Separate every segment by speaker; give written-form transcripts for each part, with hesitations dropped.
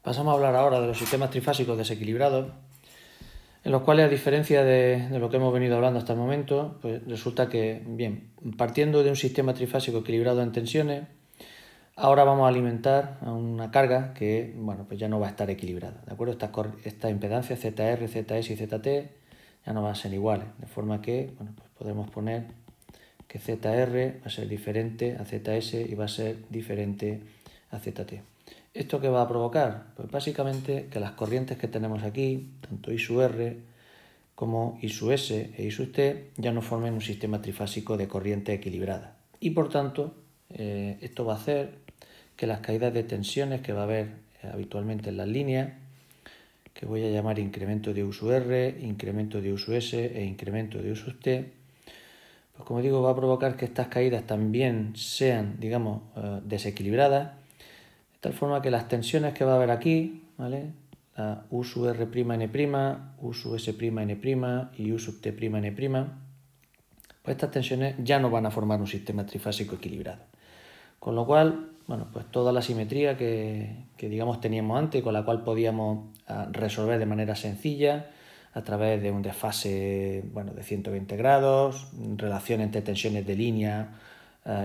Speaker 1: Pasamos a hablar ahora de los sistemas trifásicos desequilibrados, en los cuales, a diferencia de lo que hemos venido hablando hasta el momento, pues resulta que, bien, partiendo de un sistema trifásico equilibrado en tensiones, ahora vamos a alimentar a una carga que, bueno, pues ya no va a estar equilibrada, ¿de acuerdo? Estas impedancias ZR, ZS y ZT ya no van a ser iguales, de forma que, bueno, pues podemos poner que ZR va a ser diferente a ZS y va a ser diferente a ZT. ¿Esto qué va a provocar? Pues básicamente que las corrientes que tenemos aquí, tanto I sub R como I sub S e I sub T, ya no formen un sistema trifásico de corriente equilibrada. Y por tanto, esto va a hacer que las caídas de tensiones que va a haber habitualmente en las líneas, que voy a llamar incremento de U sub R, incremento de U sub S e incremento de U sub T, pues como digo, va a provocar que estas caídas también sean, digamos, desequilibradas, de tal forma que las tensiones que va a haber aquí, ¿vale? La U sub R' N', U sub S' N' y U sub T' N', pues estas tensiones ya no van a formar un sistema trifásico equilibrado. Con lo cual, bueno, pues toda la simetría que digamos teníamos antes, con la cual podíamos resolver de manera sencilla, a través de un desfase, bueno, de 120 grados, relación entre tensiones de línea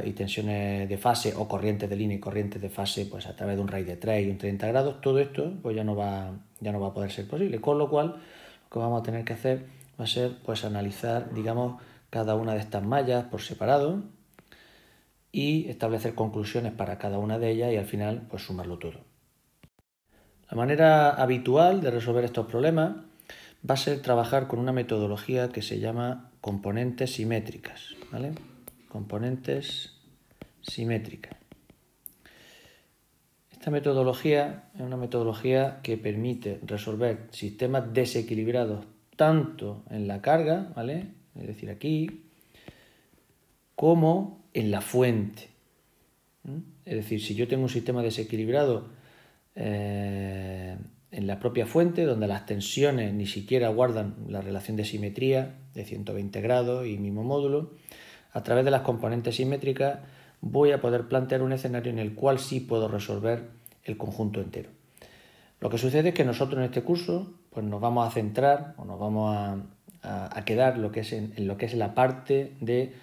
Speaker 1: y tensiones de fase, o corrientes de línea y corrientes de fase, pues a través de un raíz de 3 y un 30 grados, todo esto pues ya no va a poder ser posible. Con lo cual, lo que vamos a tener que hacer va a ser pues analizar, digamos, cada una de estas mallas por separado y establecer conclusiones para cada una de ellas y al final pues sumarlo todo. La manera habitual de resolver estos problemas va a ser trabajar con una metodología que se llama componentes simétricas, ¿vale? Componentes simétricas. Esta metodología es una metodología que permite resolver sistemas desequilibrados tanto en la carga, ¿vale? Es decir, aquí, como en la fuente. Es decir, si yo tengo un sistema desequilibrado en la propia fuente, donde las tensiones ni siquiera guardan la relación de simetría de 120 grados y mismo módulo, a través de las componentes simétricas voy a poder plantear un escenario en el cual sí puedo resolver el conjunto entero. Lo que sucede es que nosotros en este curso pues nos vamos a centrar o nos vamos a quedar en lo que es la parte de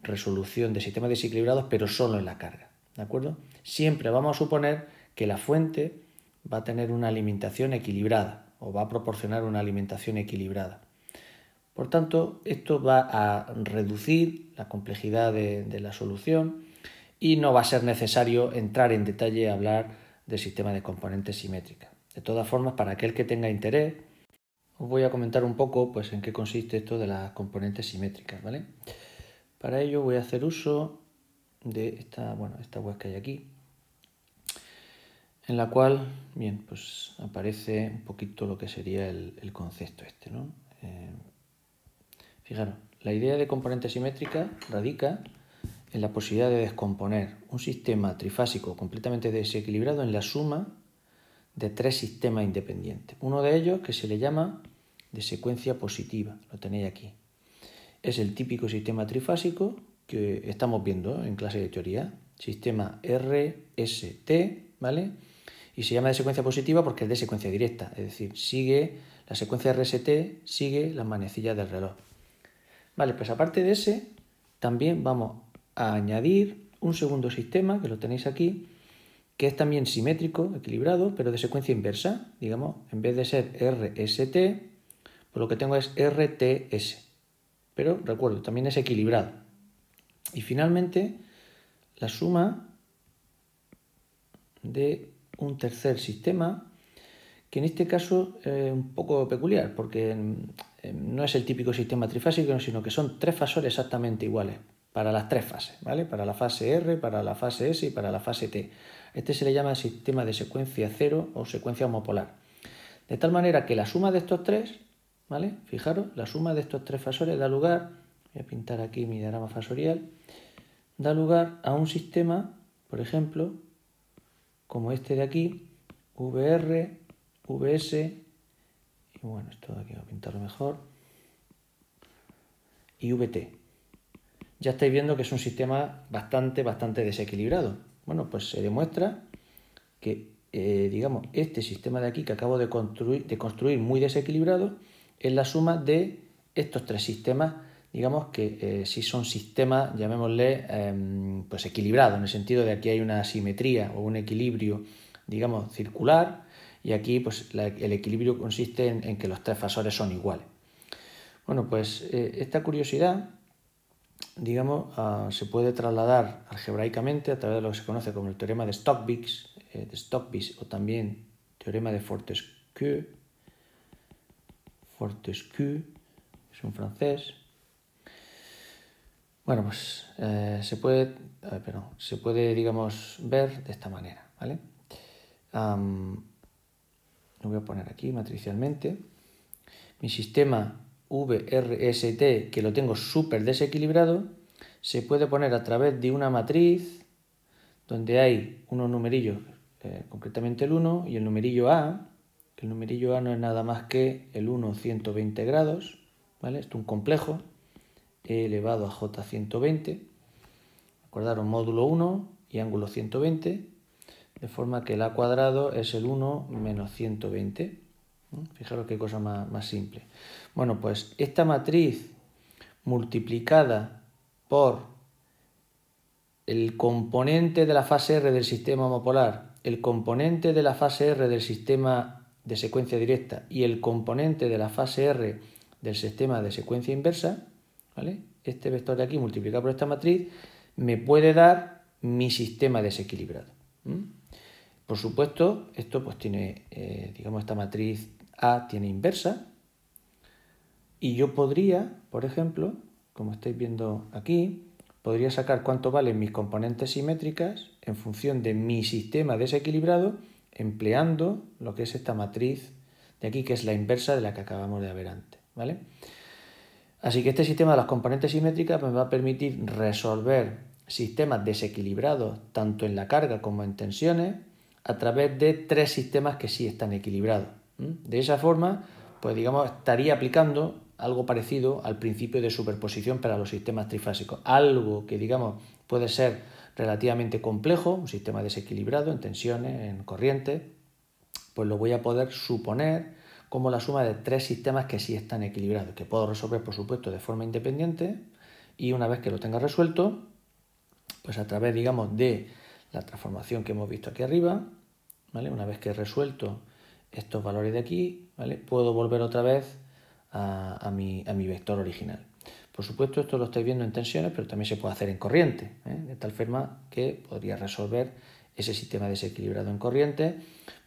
Speaker 1: resolución de sistemas desequilibrados, pero solo en la carga, ¿de acuerdo? Siempre vamos a suponer que la fuente va a tener una alimentación equilibrada o va a proporcionar una alimentación equilibrada. Por tanto, esto va a reducir la complejidad de la solución y no va a ser necesario entrar en detalle a hablar del sistema de componentes simétricas. De todas formas, para aquel que tenga interés, os voy a comentar un poco pues, en qué consiste esto de las componentes simétricas, ¿vale? Para ello voy a hacer uso de esta web que hay aquí, en la cual, bien, pues aparece un poquito lo que sería el concepto este, ¿no? Fijaros, la idea de componente simétrica radica en la posibilidad de descomponer un sistema trifásico completamente desequilibrado en la suma de tres sistemas independientes. Uno de ellos que se le llama de secuencia positiva, lo tenéis aquí. Es el típico sistema trifásico que estamos viendo en clase de teoría, sistema RST, ¿vale? Y se llama de secuencia positiva porque es de secuencia directa, es decir, sigue la secuencia RST, sigue las manecillas del reloj. Vale, pues aparte de ese, también vamos a añadir un segundo sistema, que lo tenéis aquí, que es también simétrico, equilibrado, pero de secuencia inversa. Digamos, en vez de ser RST, pues lo que tengo es RTS. Pero, recuerdo, también es equilibrado. Y finalmente, la suma de un tercer sistema, que en este caso es un poco peculiar, porque no es el típico sistema trifásico, sino que son tres fasores exactamente iguales para las tres fases, ¿vale? Para la fase R, para la fase S y para la fase T. Este se le llama sistema de secuencia cero o secuencia homopolar. De tal manera que la suma de estos tres, ¿vale? Fijaros, la suma de estos tres fasores da lugar, voy a pintar aquí mi diagrama fasorial, da lugar a un sistema, por ejemplo, como este de aquí, VR, VS, y bueno, esto de aquí voy a pintarlo mejor, y VT. Ya estáis viendo que es un sistema bastante desequilibrado. Bueno, pues se demuestra que digamos, este sistema de aquí que acabo de construir muy desequilibrado es la suma de estos tres sistemas, digamos que si son sistemas, llamémosle, pues equilibrados, en el sentido de que aquí hay una simetría o un equilibrio, digamos, circular, y aquí pues el equilibrio consiste en que los tres fasores son iguales. Bueno, pues esta curiosidad, digamos, se puede trasladar algebraicamente a través de lo que se conoce como el teorema de Stockbridge o también teorema de Fortescue, es un francés. Bueno, pues se puede, digamos, ver de esta manera, ¿vale? Lo voy a poner aquí matricialmente. Mi sistema VRST, que lo tengo súper desequilibrado, se puede poner a través de una matriz donde hay unos numerillos, concretamente el 1 y el numerillo A, que el numerillo A no es nada más que el 1 120 grados, ¿vale? Esto es un complejo, E elevado a J 120, acordaros, módulo 1 y ángulo 120, de forma que el A cuadrado es el 1 menos 120. Fijaros qué cosa más simple. Bueno, pues esta matriz multiplicada por el componente de la fase R del sistema homopolar, el componente de la fase R del sistema de secuencia directa y el componente de la fase R del sistema de secuencia inversa, ¿vale? Este vector de aquí multiplicado por esta matriz me puede dar mi sistema desequilibrado. Por supuesto, esto pues tiene, digamos, esta matriz A tiene inversa, y yo podría, por ejemplo, como estáis viendo aquí, podría sacar cuánto valen mis componentes simétricas en función de mi sistema desequilibrado, empleando lo que es esta matriz de aquí, que es la inversa de la que acabamos de ver antes, ¿vale? Así que este sistema de las componentes simétricas me va a permitir resolver sistemas desequilibrados tanto en la carga como en tensiones a través de tres sistemas que sí están equilibrados. De esa forma, pues digamos, estaría aplicando algo parecido al principio de superposición para los sistemas trifásicos. Algo que, digamos, puede ser relativamente complejo, un sistema desequilibrado en tensiones, en corrientes, pues lo voy a poder suponer como la suma de tres sistemas que sí están equilibrados, que puedo resolver, por supuesto, de forma independiente, y una vez que lo tenga resuelto, pues a través, digamos, de la transformación que hemos visto aquí arriba, ¿vale? Una vez que he resuelto estos valores de aquí, ¿vale? Puedo volver otra vez a mi vector original. Por supuesto, esto lo estáis viendo en tensiones, pero también se puede hacer en corriente, de tal forma que podría resolver ese sistema desequilibrado en corriente.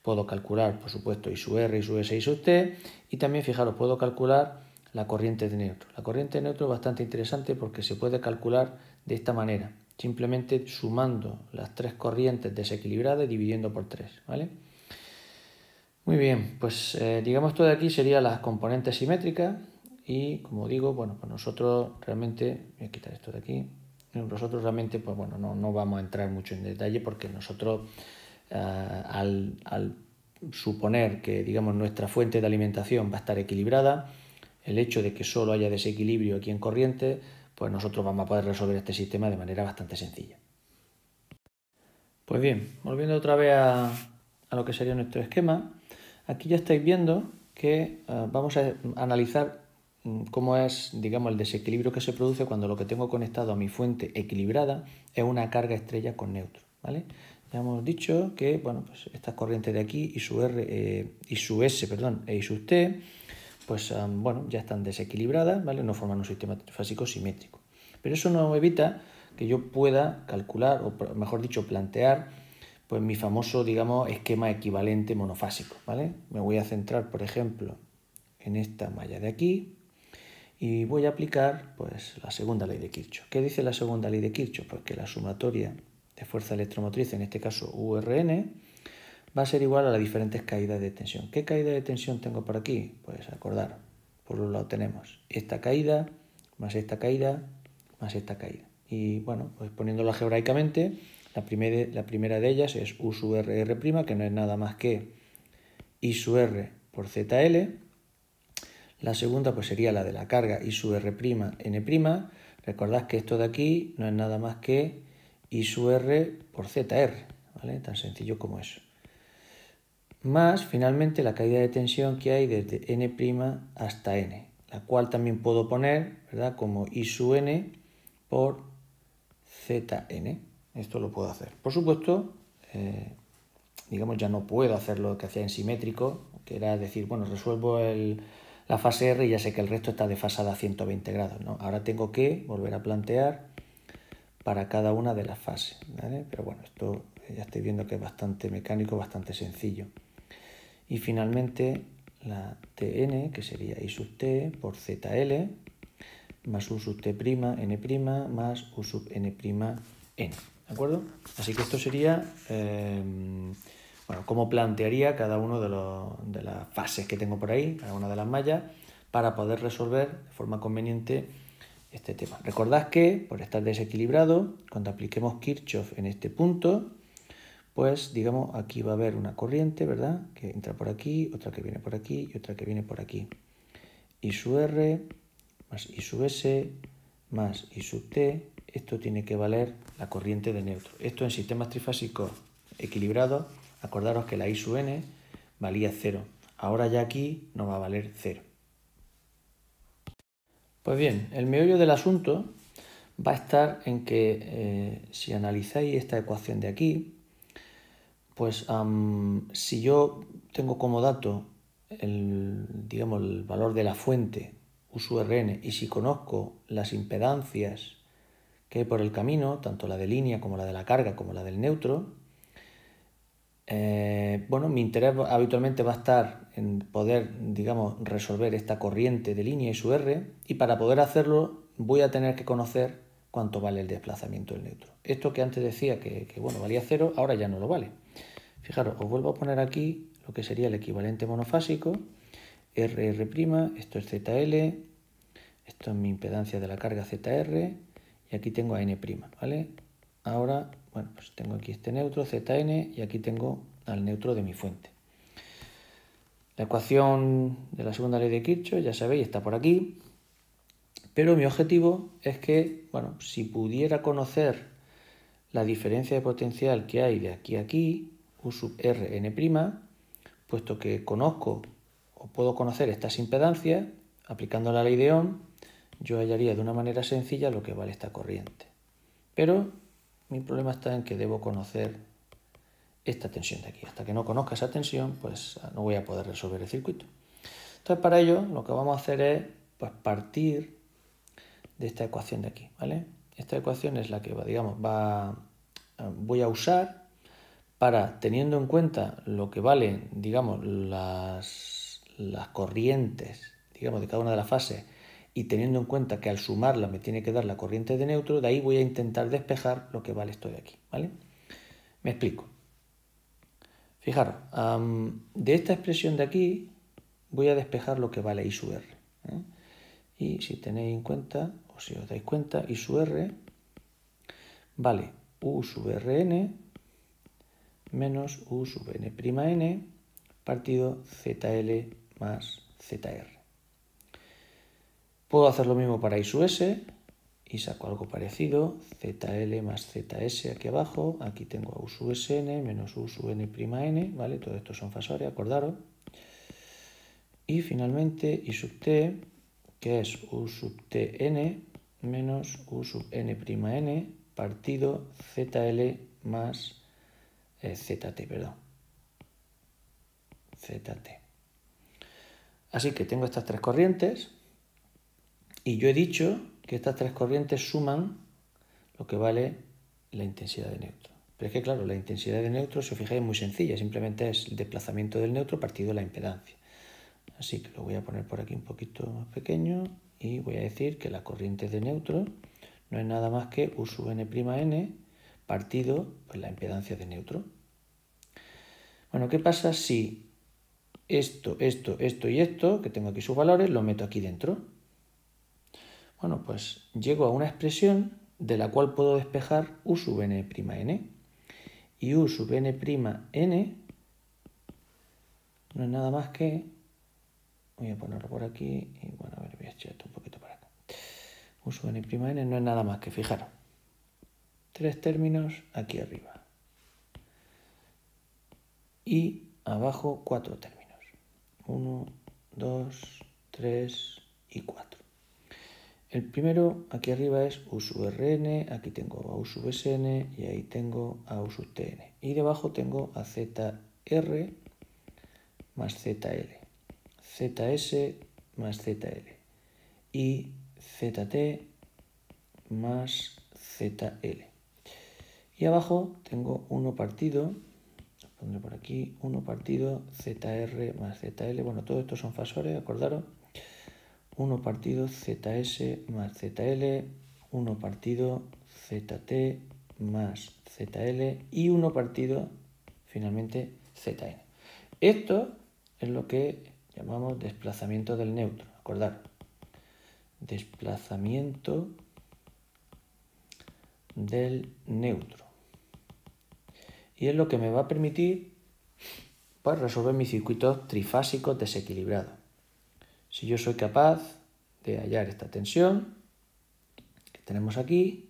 Speaker 1: Puedo calcular, por supuesto, I sub R, I sub S, I sub T, y también, fijaros, puedo calcular la corriente de neutro. La corriente de neutro es bastante interesante porque se puede calcular de esta manera, simplemente sumando las tres corrientes desequilibradas y dividiendo por 3, ¿vale? Muy bien, pues digamos esto de aquí sería las componentes simétricas y, como digo, bueno, pues nosotros realmente, voy a quitar esto de aquí, nosotros realmente, pues bueno, no vamos a entrar mucho en detalle porque nosotros al suponer que, digamos, nuestra fuente de alimentación va a estar equilibrada, el hecho de que solo haya desequilibrio aquí en corriente, pues nosotros vamos a poder resolver este sistema de manera bastante sencilla. Pues bien, volviendo otra vez a lo que sería nuestro esquema, aquí ya estáis viendo que vamos a analizar cómo es, digamos, el desequilibrio que se produce cuando lo que tengo conectado a mi fuente equilibrada es una carga estrella con neutro, ¿vale? Ya hemos dicho que, bueno, pues estas corrientes de aquí, I sub R, I sub S, perdón, e I sub T, pues bueno, ya están desequilibradas, ¿vale? No forman un sistema trifásico simétrico. Pero eso no evita que yo pueda calcular, o mejor dicho, plantear, pues mi famoso, digamos, esquema equivalente monofásico, ¿vale? Me voy a centrar, por ejemplo, en esta malla de aquí y voy a aplicar, pues, la segunda ley de Kirchhoff. ¿Qué dice la segunda ley de Kirchhoff? Pues que la sumatoria de fuerza electromotriz, en este caso URN, va a ser igual a las diferentes caídas de tensión. ¿Qué caída de tensión tengo por aquí? Pues acordar, por un lado tenemos esta caída, más esta caída, más esta caída. Y bueno, pues poniéndolo algebraicamente, la primera de ellas es U sub R, que no es nada más que I sub R por ZL. La segunda pues sería la de la carga I sub R', N'. Recordad que esto de aquí no es nada más que I sub R por ZR, ¿vale? Tan sencillo como eso. más finalmente la caída de tensión que hay desde n' hasta n, la cual también puedo poner, ¿verdad?, como I sub n por Zn. Esto lo puedo hacer. Por supuesto, digamos, ya no puedo hacer lo que hacía en simétrico, que era decir, bueno, resuelvo la fase R y ya sé que el resto está desfasada a 120 grados, ¿no? Ahora tengo que volver a plantear para cada una de las fases, ¿vale? Pero bueno, esto ya estoy viendo que es bastante mecánico, bastante sencillo. Y finalmente la Tn, que sería I sub t por Zl, más U sub t', n', más U sub n', n. ¿De acuerdo? Así que esto sería, bueno, cómo plantearía cada uno de las fases que tengo por ahí, cada una de las mallas, para poder resolver de forma conveniente este tema. Recordad que, por estar desequilibrado, cuando apliquemos Kirchhoff en este punto, pues, digamos, aquí va a haber una corriente, ¿verdad?, que entra por aquí, otra que viene por aquí y otra que viene por aquí. I sub R más I sub S más I sub T, esto tiene que valer la corriente de neutro. Esto en sistemas trifásicos equilibrados, acordaros que la I sub N valía 0. Ahora ya aquí no va a valer 0. Pues bien, el meollo del asunto va a estar en que si analizáis esta ecuación de aquí, pues si yo tengo como dato digamos, el valor de la fuente U sub Rn y si conozco las impedancias que hay por el camino, tanto la de línea como la de la carga como la del neutro, bueno, mi interés habitualmente va a estar en poder, digamos, resolver esta corriente de línea I sub R, y para poder hacerlo voy a tener que conocer cuánto vale el desplazamiento del neutro. Esto que antes decía que bueno, valía 0, ahora ya no lo vale. Fijaros, os vuelvo a poner aquí lo que sería el equivalente monofásico, RR', esto es ZL, esto es mi impedancia de la carga ZR, y aquí tengo a N', ¿vale? Ahora, bueno, pues tengo aquí este neutro, Zn, y aquí tengo al neutro de mi fuente. La ecuación de la segunda ley de Kirchhoff, ya sabéis, está por aquí, pero mi objetivo es que, bueno, si pudiera conocer la diferencia de potencial que hay de aquí a aquí, U sub Rn', puesto que conozco o puedo conocer estas impedancias, aplicando la ley de Ohm, yo hallaría de una manera sencilla lo que vale esta corriente. Pero mi problema está en que debo conocer esta tensión de aquí. Hasta que no conozca esa tensión, pues no voy a poder resolver el circuito. Entonces, para ello, lo que vamos a hacer es pues, partir de esta ecuación de aquí, ¿vale? Esta ecuación es la que, digamos, voy a usar para, teniendo en cuenta lo que valen, digamos, las corrientes, digamos, de cada una de las fases, y teniendo en cuenta que al sumarla me tiene que dar la corriente de neutro, de ahí voy a intentar despejar lo que vale esto de aquí, ¿vale? Me explico. Fijaros, de esta expresión de aquí voy a despejar lo que vale I sub R. Y si tenéis en cuenta, o si os dais cuenta, I sub R vale U sub Rn menos U sub n', partido ZL más ZR. Puedo hacer lo mismo para I sub S y saco algo parecido, ZL más ZS aquí abajo, aquí tengo a U sub Sn menos U sub n', ¿vale? Todo esto son fasores, acordaros. Y finalmente I sub t, que es U sub Tn menos U sub n', partido ZL más ZT, perdón. ZT. Así que tengo estas tres corrientes y yo he dicho que estas tres corrientes suman lo que vale la intensidad de neutro. Pero es que, claro, la intensidad de neutro, si os fijáis, es muy sencilla. Simplemente es el desplazamiento del neutro partido la impedancia. Así que lo voy a poner por aquí un poquito más pequeño y voy a decir que la corriente de neutro no es nada más que U sub n' partido pues, la impedancia de neutro. Bueno, ¿qué pasa si esto y esto, que tengo aquí sus valores, lo meto aquí dentro? Bueno, pues llego a una expresión de la cual puedo despejar U sub n'. Y U sub n' no es nada más que, voy a ponerlo por aquí, y bueno, a ver, voy a echar esto un poquito para acá. U sub n' no es nada más que, fijaros, tres términos aquí arriba. Y abajo 4 términos. 1, 2, 3 y 4. El primero aquí arriba es U sub Rn, aquí tengo a U sub Sn y ahí tengo a U sub Tn. Y debajo tengo a Zr más Zl, Zs más Zl y Zt más Zl. Y abajo tengo 1 partido, pondré por aquí, 1 partido Zr más Zl. Bueno, todo esto son fasores, acordaros. 1 partido Zs más Zl, 1 partido Zt más Zl y 1 partido, finalmente, Zn. Esto es lo que llamamos desplazamiento del neutro, acordar. Desplazamiento del neutro. Y es lo que me va a permitir pues, resolver mis circuitos trifásicos desequilibrados. Si yo soy capaz de hallar esta tensión que tenemos aquí,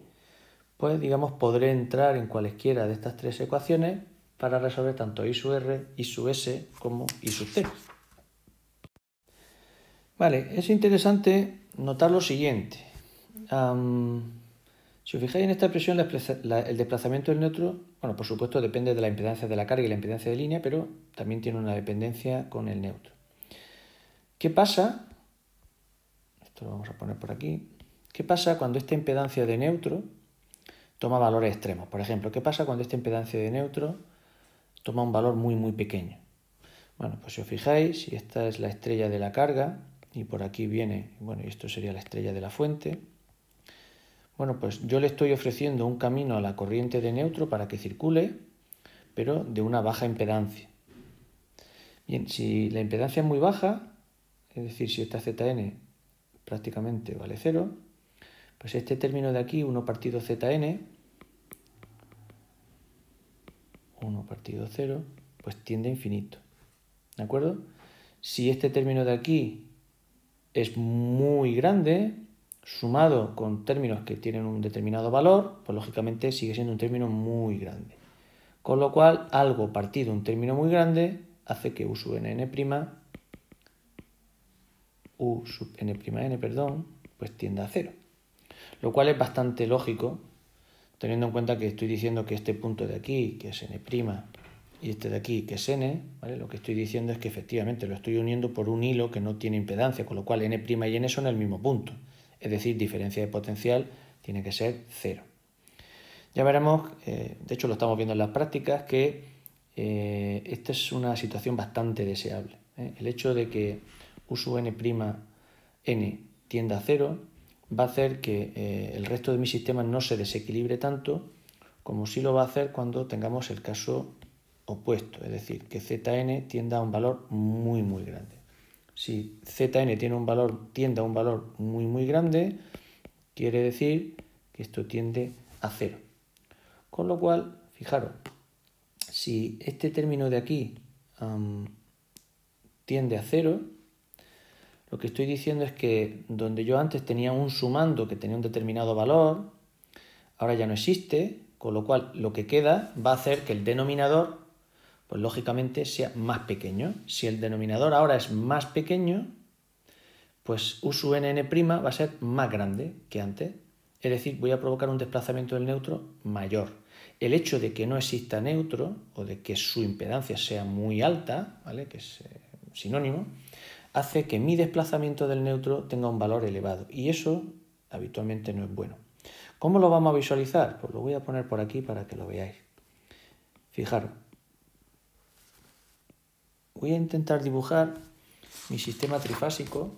Speaker 1: pues digamos podré entrar en cualesquiera de estas tres ecuaciones para resolver tanto I sub R, I sub S como I sub T. Vale, es interesante notar lo siguiente. Si os fijáis en esta expresión, el desplazamiento del neutro, bueno, por supuesto depende de la impedancia de la carga y la impedancia de línea, pero también tiene una dependencia con el neutro. ¿Qué pasa? Esto lo vamos a poner por aquí. ¿Qué pasa cuando esta impedancia de neutro toma valores extremos? Por ejemplo, ¿qué pasa cuando esta impedancia de neutro toma un valor muy, muy pequeño? Bueno, pues si os fijáis, si esta es la estrella de la carga y por aquí viene, bueno, y esto sería la estrella de la fuente, bueno, pues yo le estoy ofreciendo un camino a la corriente de neutro para que circule, pero de una baja impedancia. Bien, si la impedancia es muy baja, es decir, si esta Zn prácticamente vale 0, pues este término de aquí, 1 partido Zn, 1 partido 0, pues tiende a infinito. ¿De acuerdo? Si este término de aquí es muy grande, sumado con términos que tienen un determinado valor, pues lógicamente sigue siendo un término muy grande. Con lo cual, algo partido un término muy grande hace que U sub n, pues tienda a 0. Lo cual es bastante lógico, teniendo en cuenta que estoy diciendo que este punto de aquí, que es n', y este de aquí, que es n, ¿vale? Lo que estoy diciendo es que efectivamente lo estoy uniendo por un hilo que no tiene impedancia, con lo cual n' y n son el mismo punto. Es decir, diferencia de potencial tiene que ser 0. Ya veremos, de hecho lo estamos viendo en las prácticas, que esta es una situación bastante deseable. El hecho de que U sub n' tienda a 0 va a hacer que el resto de mi sistema no se desequilibre tanto como sí lo va a hacer cuando tengamos el caso opuesto, es decir, que Zn tienda a un valor muy, muy grande. Si Zn tiende a un valor muy, muy grande, quiere decir que esto tiende a 0. Con lo cual, fijaros, si este término de aquí tiende a 0, lo que estoy diciendo es que donde yo antes tenía un sumando que tenía un determinado valor, ahora ya no existe, con lo cual lo que queda va a hacer que el denominador, pues lógicamente sea más pequeño. Si el denominador ahora es más pequeño, pues U sub n va a ser más grande que antes. Es decir, voy a provocar un desplazamiento del neutro mayor. El hecho de que no exista neutro o de que su impedancia sea muy alta, ¿vale? Que es sinónimo, hace que mi desplazamiento del neutro tenga un valor elevado. Y eso habitualmente no es bueno. ¿Cómo lo vamos a visualizar? Pues lo voy a poner por aquí para que lo veáis. Fijaros. Voy a intentar dibujar mi sistema trifásico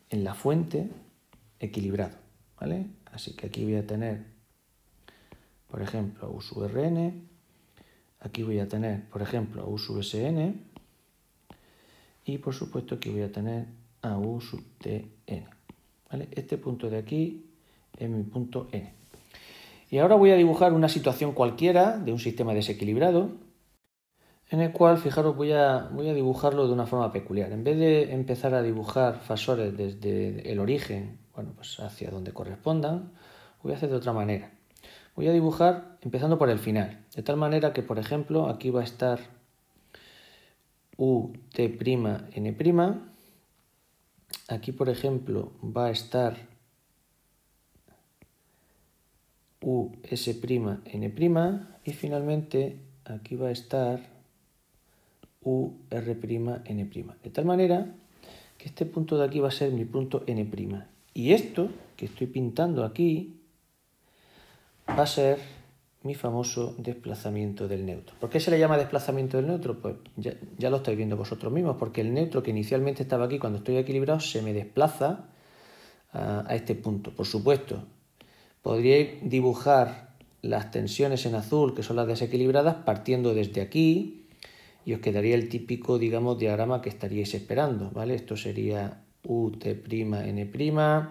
Speaker 1: en la fuente equilibrado, ¿vale? Así que aquí voy a tener, por ejemplo, U sub Rn, aquí voy a tener, por ejemplo, U sub Sn y, por supuesto, aquí voy a tener a U sub Tn, ¿vale? Este punto de aquí es mi punto n. Y ahora voy a dibujar una situación cualquiera de un sistema desequilibrado en el cual, fijaros, voy a dibujarlo de una forma peculiar. En vez de empezar a dibujar fasores desde el origen, bueno, pues hacia donde correspondan, voy a hacer de otra manera. Voy a dibujar empezando por el final, de tal manera que, por ejemplo, aquí va a estar UT'N'. Aquí, por ejemplo, va a estar US'N'. Y finalmente aquí va a estar UR'N'. De tal manera que este punto de aquí va a ser mi punto N'. Y esto que estoy pintando aquí va a ser mi famoso desplazamiento del neutro. ¿Por qué se le llama desplazamiento del neutro? Pues ya lo estáis viendo vosotros mismos, porque el neutro que inicialmente estaba aquí cuando estoy equilibrado se me desplaza a este punto. Por supuesto, podríais dibujar las tensiones en azul, que son las desequilibradas, partiendo desde aquí, y os quedaría el típico, digamos, diagrama que estaríais esperando, ¿vale? Esto sería UT'N',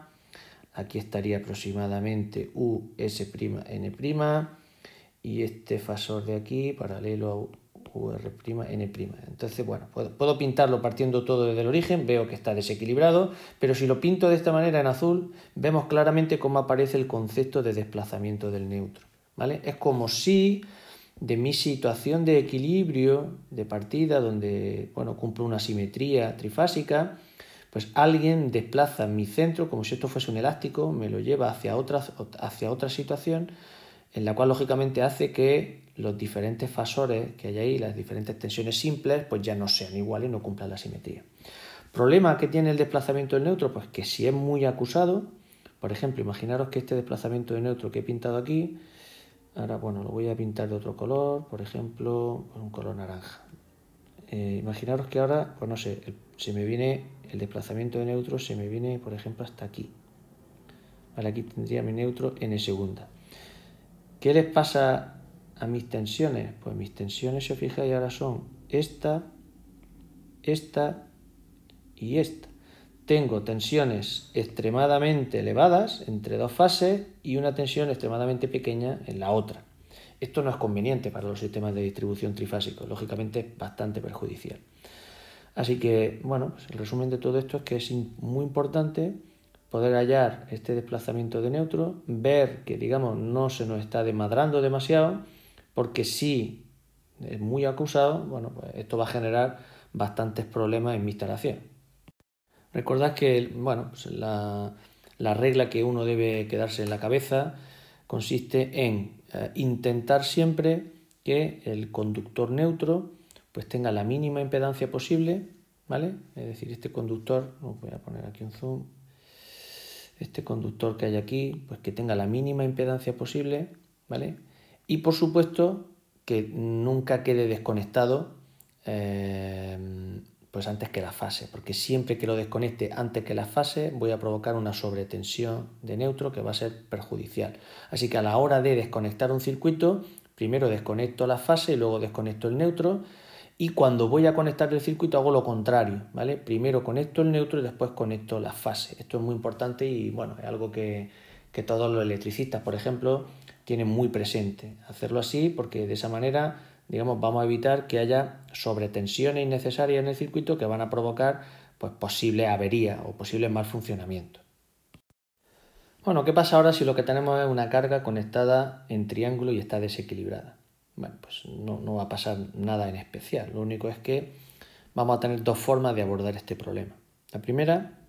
Speaker 1: aquí estaría aproximadamente US'N', y este fasor de aquí paralelo a UR'N'. Entonces, bueno, puedo pintarlo partiendo todo desde el origen, veo que está desequilibrado, pero si lo pinto de esta manera en azul, vemos claramente cómo aparece el concepto de desplazamiento del neutro, ¿vale? Es como si de mi situación de equilibrio de partida, donde, bueno, cumplo una simetría trifásica, pues alguien desplaza mi centro como si esto fuese un elástico, me lo lleva hacia otra situación, en la cual lógicamente hace que los diferentes fasores que hay ahí, las diferentes tensiones simples, pues ya no sean iguales y no cumplan la simetría. ¿Problema que tiene el desplazamiento del neutro? Pues que si es muy acusado, por ejemplo, imaginaros que este desplazamiento de neutro que he pintado aquí, ahora, bueno, lo voy a pintar de otro color, por ejemplo, con un color naranja. Imaginaros que ahora, pues no sé, se me viene el desplazamiento de neutro, se me viene, por ejemplo, hasta aquí. Vale, aquí tendría mi neutro n segunda. ¿Qué les pasa a mis tensiones? Pues mis tensiones, si os fijáis, ahora son esta y esta. Tengo tensiones extremadamente elevadas entre dos fases y una tensión extremadamente pequeña en la otra. Esto no es conveniente para los sistemas de distribución trifásicos, lógicamente es bastante perjudicial. Así que, bueno, pues el resumen de todo esto es que es muy importante poder hallar este desplazamiento de neutro, ver que, digamos, no se nos está desmadrando demasiado, porque si es muy acusado, bueno, pues esto va a generar bastantes problemas en mi instalación. Recordad que, bueno, pues la regla que uno debe quedarse en la cabeza consiste en intentar siempre que el conductor neutro pues tenga la mínima impedancia posible, ¿vale? Es decir, este conductor, voy a poner aquí un zoom, este conductor que hay aquí, pues que tenga la mínima impedancia posible, ¿vale? Y por supuesto que nunca quede desconectado pues antes que la fase, porque siempre que lo desconecte antes que la fase voy a provocar una sobretensión de neutro que va a ser perjudicial. Así que a la hora de desconectar un circuito, primero desconecto la fase y luego desconecto el neutro, y cuando voy a conectar el circuito hago lo contrario, ¿vale? Primero conecto el neutro y después conecto la fase. Esto es muy importante y bueno, es algo que todos los electricistas, por ejemplo, tienen muy presente. Hacerlo así porque de esa manera, digamos, vamos a evitar que haya sobretensiones innecesarias en el circuito que van a provocar pues, posible avería o posible mal funcionamiento. Bueno, ¿qué pasa ahora si lo que tenemos es una carga conectada en triángulo y está desequilibrada? Bueno, pues no va a pasar nada en especial. Lo único es que vamos a tener dos formas de abordar este problema. La primera,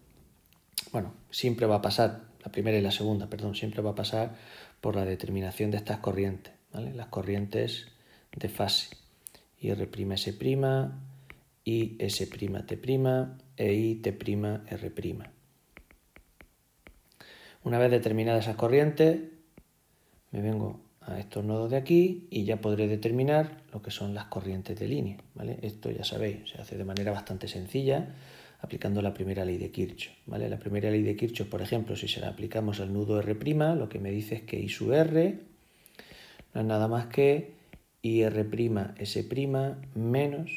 Speaker 1: bueno, siempre va a pasar, la primera y la segunda, perdón, siempre va a pasar por la determinación de estas corrientes, ¿vale? Las corrientes de fase. IR'S', IS'T' e IT'R'. Una vez determinadas esas corrientes, me vengo a estos nodos de aquí y ya podré determinar lo que son las corrientes de línea, ¿vale? Esto ya sabéis, se hace de manera bastante sencilla aplicando la primera ley de Kirchhoff, ¿vale? La primera ley de Kirchhoff, por ejemplo, si se la aplicamos al nudo R', lo que me dice es que I sub R no es nada más que IR'S' menos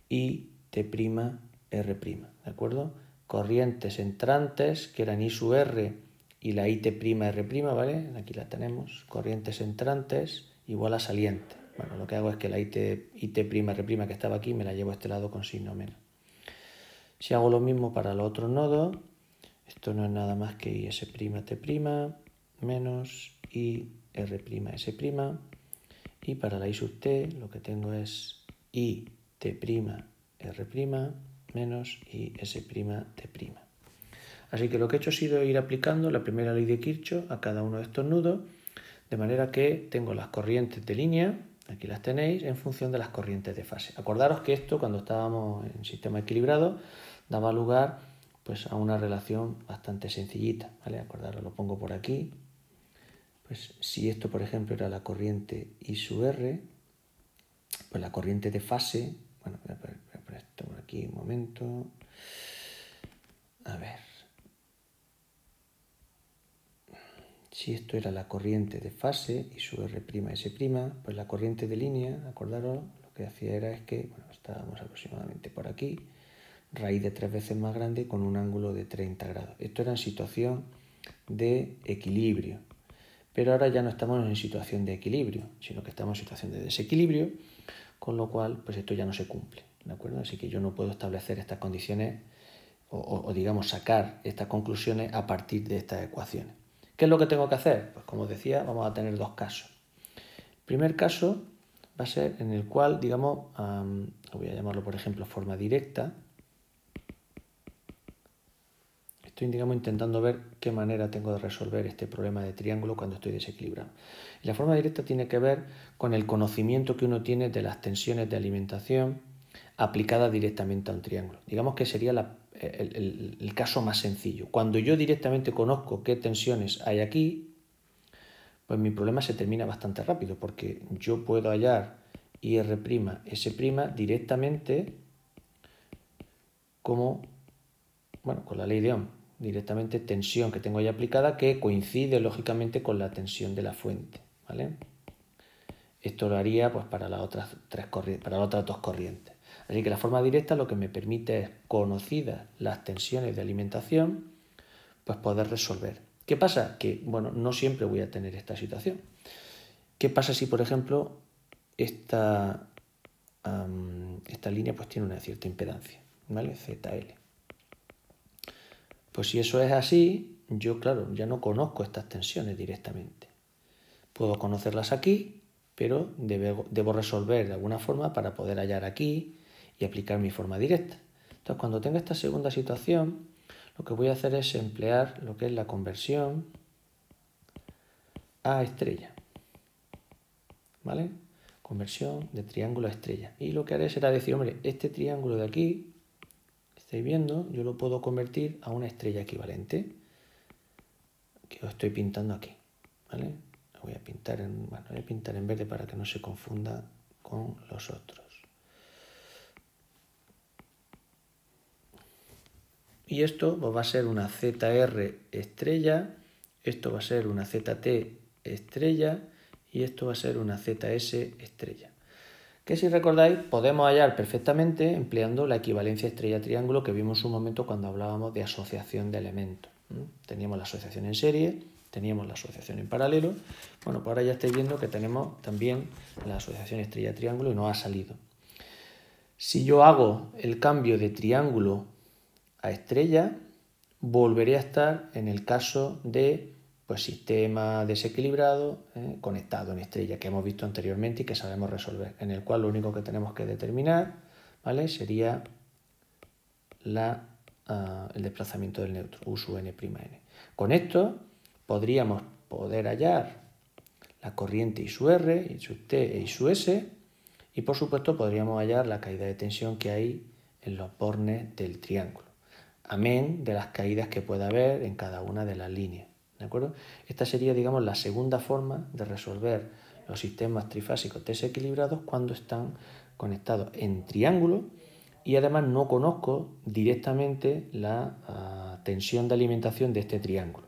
Speaker 1: IT'R', ¿de acuerdo? Corrientes entrantes, que eran I sub R y la IT'R', ¿vale? Aquí la tenemos, corrientes entrantes igual a saliente. Bueno, lo que hago es que la IT'R' que estaba aquí me la llevo a este lado con signo menos. Si hago lo mismo para los otros nodos, esto no es nada más que IS'T' menos IR'S', y para la I sub T lo que tengo es IT'R', R' menos IS'. Así que lo que he hecho ha sido ir aplicando la primera ley de Kirchhoff a cada uno de estos nudos, de manera que tengo las corrientes de línea, aquí las tenéis, en función de las corrientes de fase. Acordaros que esto, cuando estábamos en sistema equilibrado, daba lugar pues, a una relación bastante sencillita, ¿vale? Acordaros, lo pongo por aquí. Pues si esto, por ejemplo, era la corriente I sub R, pues la corriente de fase, bueno, voy a poner esto por aquí un momento. A ver. Si esto era la corriente de fase I sub R' S', pues la corriente de línea, acordaros, lo que hacía es que, bueno, estábamos aproximadamente por aquí, raíz de 3 veces más grande con un ángulo de 30 grados. Esto era en situación de equilibrio, pero ahora ya no estamos en situación de equilibrio, sino que estamos en situación de desequilibrio, con lo cual pues esto ya no se cumple, ¿de acuerdo? Así que yo no puedo establecer estas condiciones o digamos sacar estas conclusiones a partir de estas ecuaciones. ¿Qué es lo que tengo que hacer? Pues como os decía, vamos a tener dos casos. El primer caso va a ser en el cual, digamos, voy a llamarlo por ejemplo forma directa. Estoy, digamos, intentando ver qué manera tengo de resolver este problema de triángulo cuando estoy desequilibrado. Y la forma directa tiene que ver con el conocimiento que uno tiene de las tensiones de alimentación aplicadas directamente a un triángulo. Digamos que sería el caso más sencillo. Cuando yo directamente conozco qué tensiones hay aquí, pues mi problema se termina bastante rápido, porque yo puedo hallar IR', S' directamente como, bueno, con la ley de Ohm, directamente tensión que tengo ahí aplicada que coincide lógicamente con la tensión de la fuente, ¿vale? Esto lo haría pues para las otras dos corrientes. Así que la forma directa lo que me permite es, conocidas las tensiones de alimentación, pues poder resolver. ¿Qué pasa? Que, bueno, no siempre voy a tener esta situación. ¿Qué pasa si, por ejemplo, esta línea pues tiene una cierta impedancia, ¿vale? ZL. Pues si eso es así, yo, claro, ya no conozco estas tensiones directamente. Puedo conocerlas aquí, pero debo resolver de alguna forma para poder hallar aquí y aplicar mi forma directa. Entonces, cuando tenga esta segunda situación, lo que voy a hacer es emplear lo que es la conversión a estrella, ¿vale? Conversión de triángulo a estrella. Y lo que haré será decir, hombre, este triángulo de aquí, estáis viendo, yo lo puedo convertir a una estrella equivalente, que os estoy pintando aquí, ¿vale? Voy a pintar en verde para que no se confunda con los otros. Y esto pues, va a ser una ZR estrella, esto va a ser una ZT estrella y esto va a ser una ZS estrella. Que si recordáis podemos hallar perfectamente empleando la equivalencia estrella-triángulo que vimos un momento cuando hablábamos de asociación de elementos. Teníamos la asociación en serie, teníamos la asociación en paralelo. Bueno, pues ahora ya estáis viendo que tenemos también la asociación estrella-triángulo y nos ha salido. Si yo hago el cambio de triángulo a estrella, volveré a estar en el caso de pues, sistema desequilibrado conectado en estrella que hemos visto anteriormente y que sabemos resolver, en el cual lo único que tenemos que determinar, ¿vale? Sería el desplazamiento del neutro, U sub n'. Con esto podríamos hallar la corriente I sub R, I sub T e I sub S y por supuesto podríamos hallar la caída de tensión que hay en los bornes del triángulo, amén de las caídas que pueda haber en cada una de las líneas, ¿de acuerdo? Esta sería, digamos, la segunda forma de resolver los sistemas trifásicos desequilibrados cuando están conectados en triángulo y además no conozco directamente la tensión de alimentación de este triángulo.